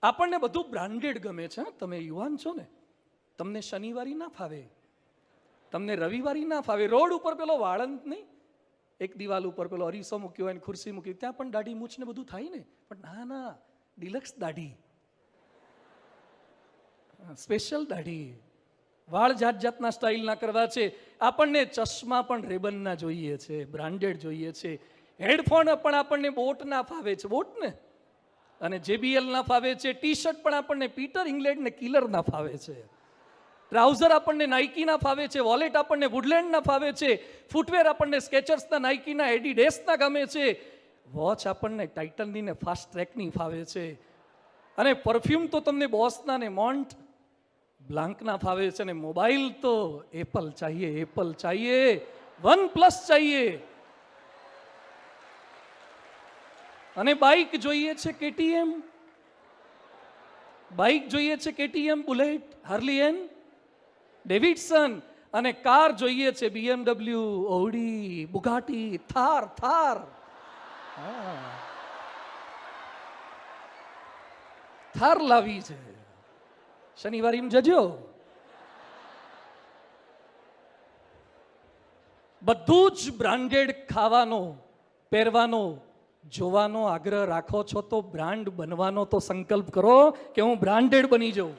આપણને બધું બ્રાન્ડેડ ગમે છે. તમે યુવાન છો ને, તમને શનિવારી ના ફાવે, તમને રવિવારી ના ફાવે. રોડ ઉપર પેલો વાળંદ નહીં, એક દિવાલ ઉપર પેલો અરીસો મૂક્યો હોય, ખુરશી મૂકી, ત્યાં પણ દાઢી મૂછ ને બધું થાય ને, પણ ના ના, ડિલક્સ દાઢી, સ્પેશિયલ દાઢી, વાળ જાત જાતના સ્ટાઇલના કરવા છે. આપણને ચશ્મા પણ રેબનના જોઈએ છે, બ્રાન્ડેડ જોઈએ છે. હેડફોન પણ આપણને બોટના ફાવે છે, બોટ ને, અને JBL ના ફાવે છે. ટી શર્ટ પણ આપણને પીટર ઇંગ્લેન્ડ ને કિલરના ફાવે છે. ટ્રાઉઝર આપણને નાઇકીના ફાવે છે. વોલેટ આપણને વુડલેન્ડના ફાવે છે. ફૂટવેર આપણને સ્કેચર્સના, નાઇકીના, એડિડેસના ગમે છે. વોચ આપણને ટાઇટનની ને ફાસ્ટ ટ્રેકની ફાવે છે. અને પરફ્યુમ તો તમને બોસના ને મોન્ટ બ્લાન્કના ફાવે છે. અને મોબાઈલ તો એપલ ચાહીએ, એપલ ચાહીએ, OnePlus ચાહીએ. અને બાઇક જોઈએ છે KTM, બાઇક જોઈએ છે KTM, bullet, Harley and Davidson. અને કાર જોઈએ છે BMW, ઓડી, બુગાટી, થાર, થાર. થાર લાવી છે, શનિવારી જજો. બધું જ બ્રાન્ડેડ ખાવાનો, પહેરવાનો, જોવાનો આગ્રહ રાખો છો તો બ્રાન્ડ બનવાનો તો સંકલ્પ કરો કે હું બ્રાન્ડેડ બની જાઉં.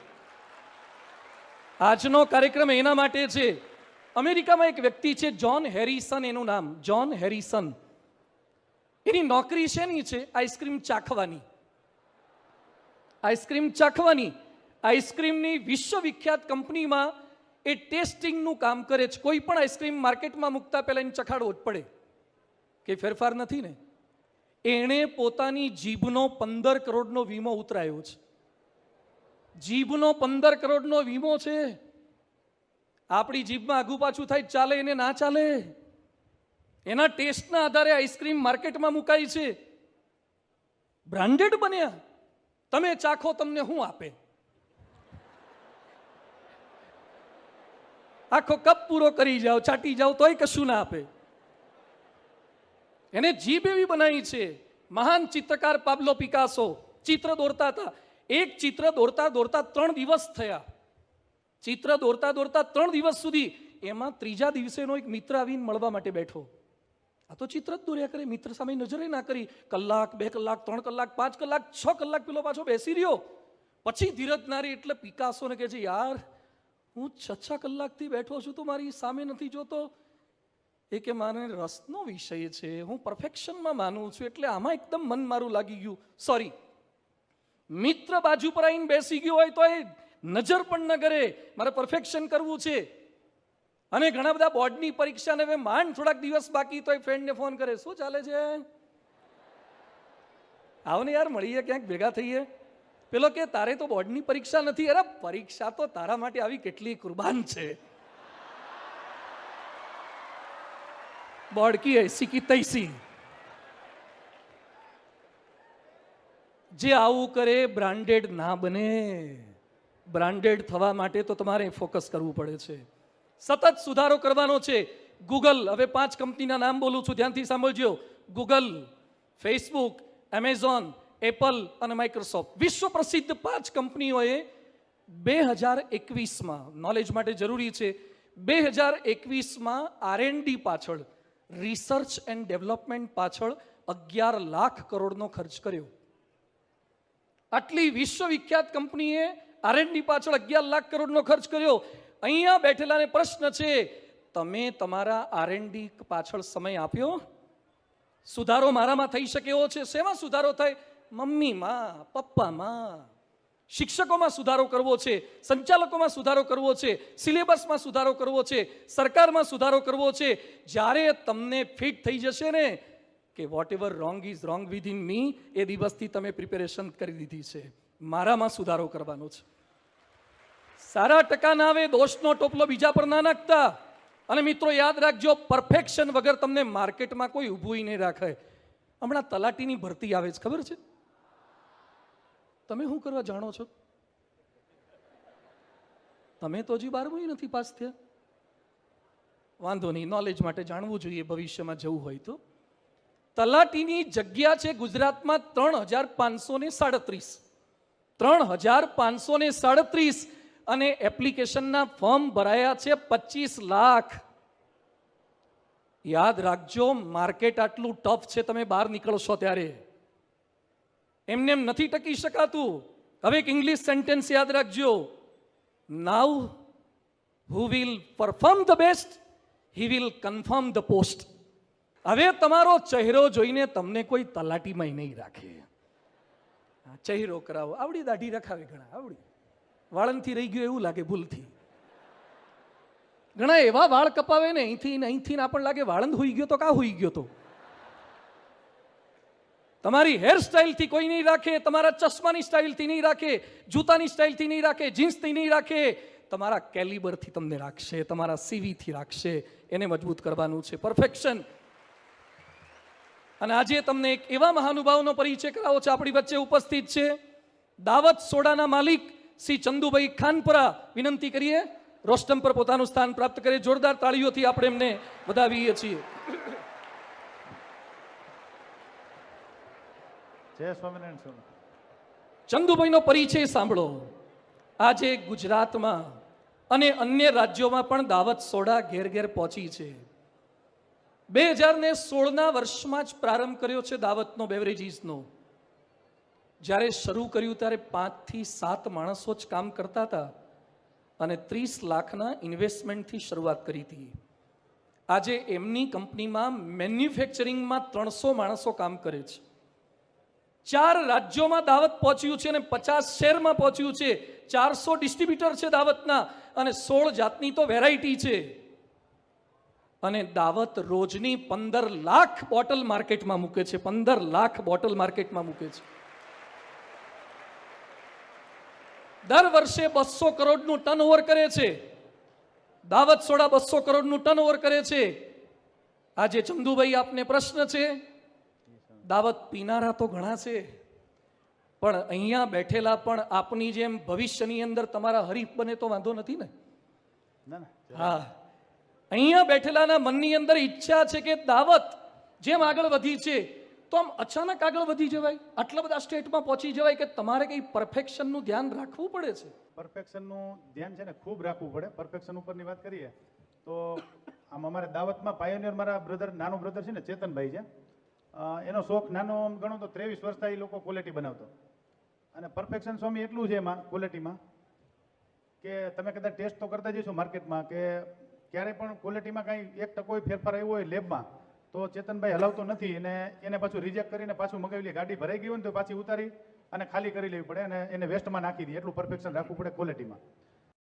આજનો કાર્યક્રમ એના માટે છે. અમેરિકામાં એક વ્યક્તિ છે, જ્હોન હેરિસન એનું નામ, જ્હોન હેરિસન. એની નોકરી શેની છે? આઈસ્ક્રીમ ચાખવાની. આઈસ્ક્રીમ ચાખવાની. આઈસ્ક્રીમની વિશ્વવિખ્યાત કંપનીમાં એ ટેસ્ટિંગનું કામ કરે છે. કોઈ પણ આઈસ્ક્રીમ માર્કેટમાં મૂકતા પહેલા એને ચખાડવો જ પડે કે ફેરફાર નથી ને. એણે પોતાની જીભનો 15 કરોડનો વીમો ઉતરાયો છે. જીભનો 15 કરોડનો વીમો છે. આપણી જીભમાં આગુ પાછું થાય, ચાલે એને ના ચાલે. એના ટેસ્ટના આધારે આઈસ્ક્રીમ માર્કેટમાં મુકાય છે. બ્રાન્ડેડ બન્યા. તમે ચાખો, તમને શું આપે? આખો કપ પૂરો કરી જાઓ, ચાટી જાઓ તોય કશું ના આપે. એને જીભ એવી બનાવી છે. મહાન ચિત્રકાર પાબ્લો પિકાસો ચિત્ર દોરતા હતા. એક ચિત્ર દોરતા દોરતા 3 દિવસ થયા. ચિત્ર દોરતા દોરતા 3 દિવસ સુધી. એમાં ત્રીજા દિવસે એનો એક મિત્ર આવીને મળવા માટે બેઠો. આ તો ચિત્ર જ દોર્યા કરે, મિત્ર સામે નજરે ના કરી. કલાક, 2 કલાક, 3 કલાક, 5 કલાક, 6 કલાક પેલો પાછો બેસી રહ્યો. પછી ધીરજ નારી એટલે પિકાસોને કહે છે, યાર હું 6 કલાકથી બેઠો છું તો મારી સામે નથી જોતો. એ કે મારે રસનો વિષય છે, હું પરફેક્શનમાં માનું છું, એટલે આમાં એકદમ મન મારું લાગી ગયું. સોરી, મિત્ર બાજુ પર આવીને બેસી ગયો હોય તો એ નજર પણ ન કરે, મારે પરફેક્શન કરવું છે. અને ઘણા બધા બોર્ડની પરીક્ષાને હવે માંડ થોડાક દિવસ બાકી, તો એ ફ્રેન્ડને ફોન કરે, શું ચાલે છે? આવો ને યાર, મળીએ ક્યાંક, ભેગા થઈએ. પેલો કે તારે તો બોર્ડની પરીક્ષા નથી. અરે પરીક્ષા તો તારા માટે આવી કેટલી કુરબાન છે. બોર્ડ કી એસી કી તૈસી. જે આવું કરે બ્રાન્ડેડ ના બને. બ્રાન્ડેડ થવા માટે તો તમારે ફોકસ કરવું પડે છે. સતત સુધારો કરવાનો છે. ગૂગલ, હવે 5 કંપનીના નામ બોલું છું, ધ્યાનથી સાંભળજો. ગૂગલ, ફેસબુક, એમેઝોન, એપલ અને માઇક્રોસોફ્ટ. વિશ્વ પ્રસિદ્ધ 5 કંપનીઓએ 2021માં, નોલેજ માટે જરૂરી છે, 2021માં R&D પાછળ, રિસર્ચ એન્ડ ડેવલપમેન્ટ પાછળ 11 લાખ કરોડનો ખર્ચ કર્યો. આટલી વિશ્વવિખ્યાત કંપનીએ R&D પાછળ 11 લાખ કરોડનો ખર્ચ કર્યો. અહીંયા બેઠેલાને પ્રશ્ન છે, તમે તમારા R&D પાછળ સમય આપ્યો? સુધારો મારામાં થઈ શકે એવો છે. શેમાં સુધારો થાય? મમ્મીમાં, પપ્પામાં. શિક્ષકોમાં સુધારો કરવો છે, સંચાલકોમાં સુધારો કરવો છે, સિલેબસમાં સુધારો કરવો છે, સરકારમાં સુધારો કરવો છે. જ્યારે તમને ફિટ થઈ જશે ને કે whatever wrong is wrong within me, એ દિવસથી તમે પ્રિપેરેશન કરી દીધી છે. મારામાં સુધારો કરવાનો છે. સારા ટકા ના આવે, દોષનો ટોપલો બીજા પર ના નાખતા. અને મિત્રો યાદ રાખજો, પરફેક્શન વગર તમને માર્કેટમાં કોઈ ઊભું નહીં રાખે. હમણાં તલાટીની ભરતી આવે છે, ખબર છે? તમે શું કરવા જાણો છો? તમે તો હજી 12મું નથી પાસ થયા. વાંધો નહીં, નોલેજ માટે જાણવું જોઈએ ભવિષ્યમાં જવું હોય તો. તલાટીની જગ્યા છે ગુજરાતમાં 3537. 3,537 અને એપ્લિકેશનના ફોર્મ ભરાયા છે 25 લાખ. યાદ રાખજો, માર્કેટ આટલું ટફ છે, તમે બહાર નીકળશો ત્યારે એમને એમ નથી ટકી શકાતું. હવે એક ઇંગ્લિશ સેન્ટેન્સ યાદ રાખજો, now who will perform the best he will confirm the post. હવે તમારો ચહેરો જોઈને તમને કોઈ તલાટીમાં નહીં રાખે. ચહેરો કરાવો, આવડી દાઢી રખાવે, ઘણા આવડી વાળંથી રહી ગયો એવું લાગે ભૂલથી. ઘણા એવા વાળ કપાવે ને અહીંથી આપણને લાગે વાળંદ હોઈ ગયો તો કા હોઈ ગયો તો. તમારી હેરસ્ટાઇલથી કોઈ નહીં રાખે, તમારા ચશ્માની સ્ટાઇલથી નહીં રાખે, જૂતાની સ્ટાઇલથી નહીં રાખે, જીન્સથી નહીં રાખે, તમારા કેલિબરથી તમને રાખશે, તમારા સીવીથી રાખશે. એને મજબૂત કરવાનું છે, પરફેક્શન. અને આજે તમને એક એવા મહાનુભાવનો પરિચય કરાવો છે. આપણી વચ્ચે ઉપસ્થિત છે દાવત સોડાના માલિક શ્રી ચંદુભાઈ ખાનપરા. વિનંતી કરીએ રોસ્ટમ પર પોતાનું સ્થાન પ્રાપ્ત કરે. જોરદાર તાળીઓથી આપણે એમને વધાવીએ છીએ. જય સ્વામિનારાયણ સ્વામી. ચંદુભાઈનો પરિચય સાંભળો. આજે ગુજરાતમાં અને અન્ય રાજ્યોમાં પણ દાવત સોડા ઘેર ઘેર પહોંચી છે. 2016ના વર્ષમાં જ પ્રારંભ કર્યો છે દાવતનો બેવરેજીસનો. જ્યારે શરૂ કર્યું ત્યારે 5 થી 7 માણસો જ કામ કરતા હતા અને 30 લાખના ઇન્વેસ્ટમેન્ટથી શરૂઆત કરી હતી. આજે એમની કંપનીમાં મેન્યુફેક્ચરિંગમાં 300 માણસો કામ કરે છે. 4 રાજ્યોમાં દાવત પહોંચ્યું છે અને 50 શહેરમાં પહોંચ્યું છે. 400 ડિસ્ટ્રીબ્યુટર છે દાવતના અને 16 જાતની તો વેરાયટી છે. અને દાવત રોજની 15 લાખ બોટલ માર્કેટમાં મૂકે છે. 15 લાખ બોટલ માર્કેટમાં મૂકે છે. દર વર્ષે 200 કરોડનું ટર્નઓવર કરે છે. દાવત સોડા 200 કરોડનું ટર્નઓવર કરે છે. આજે ચંદુભાઈ આપને પ્રશ્ન છે, દાવત પીનારા તો ઘણા છે, પણ અહીંયા બેઠેલા પણ આપની જેમ ભવિષ્યની અંદર તમારા હરીફ બને તો વાંધો નથી ને? હા, અહીંયા બેઠેલાના મનની અંદર ઈચ્છા છે કે દાવત જેમ આગળ વધી છે તો આમ અચાનક આગળ વધી જવાય, આટલા બધા સ્ટેટમાં પહોંચી જવાય કે તમારે કઈ પરફેક્શનનું ધ્યાન રાખવું પડે છે? પરફેક્શનનું ધ્યાન છે ને ખૂબ રાખવું પડે. પરફેક્શન ઉપરની વાત કરીએ તો આમ અમારે દાવતમાં પાયોનિયર મારા બ્રધર, નાનો બ્રધર છે ને ચેતનભાઈ છે, એનો શોખ નાનો ગણો તો 23 વર્ષથી એ લોકો ક્વોલિટી બનાવતો. અને પરફેક્શન સ્વામી એટલું છે એમાં ક્વોલિટીમાં કે તમે કદાચ ટેસ્ટ તો કરતા જઈશો માર્કેટમાં કે ક્યારેય પણ ક્વોલિટીમાં કાંઈ 1% ફેરફાર આવ્યો હોય લેબમાં તો ચેતનભાઈ હલાવતો નથી. એને પાછું રિજેક્ટ કરીને પાછું મગાવી લે. ગાડી ભરાઈ ગઈ હોય ને તો પાછી ઉતારી અને ખાલી કરી લેવી પડે અને એને વેસ્ટમાં નાખી દે. એટલું પરફેક્શન રાખવું પડે ક્વોલિટીમાં.